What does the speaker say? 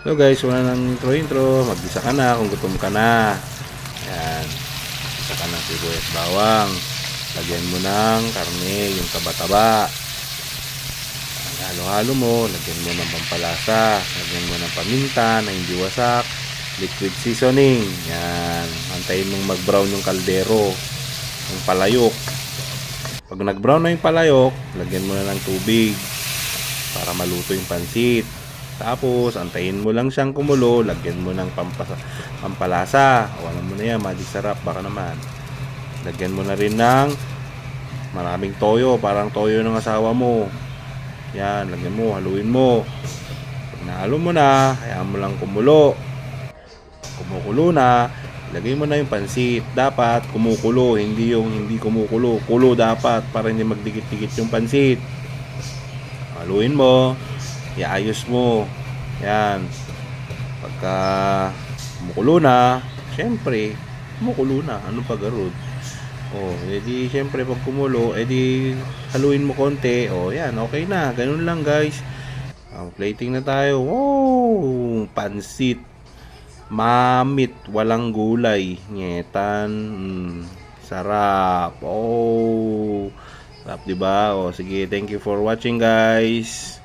So guys, wala nang intro, mag-isa ka na kung gutom ka na. Ayan, isa ka ng sibuyas bawang. Lagyan mo ng karne, yung taba-taba. Halo-halo mo, lagyan mo ng pampalasa, lagyan mo ng paminta na hindi wasak, liquid seasoning. Yan, antayin mong mag-brown yung kaldero, yung palayok. Pag nag-brown na yung palayok, lagyan mo na ng tubig para maluto yung pansit. Tapos, antayin mo lang siyang kumulo, lagyan mo ng pampalasa. Alam mo na yan, magic sarap, baka naman. Lagyan mo na rin ng maraming toyo, parang toyo ng asawa mo. Yan, lagyan mo, haluin mo. Pag nahalo mo na, hayaan mo lang kumulo. Kumukulo na, ilagay mo na yung pansit. Dapat kumukulo, hindi yung hindi kumukulo. Kulo dapat para hindi magdikit-dikit yung pansit. Haluin mo, iayos mo. Yan. Pagka kumukulo na, syempre, kumukulo na. Ano pag-arod? Edi syempre pag kumulo, edi haluin mo konti. Yan, okay na. Ganun lang, guys. Plating na tayo. Wow! Pansit. Mamit, walang gulay. Nyetan. Sarap. Sarap, 'di ba? Sige, thank you for watching, guys.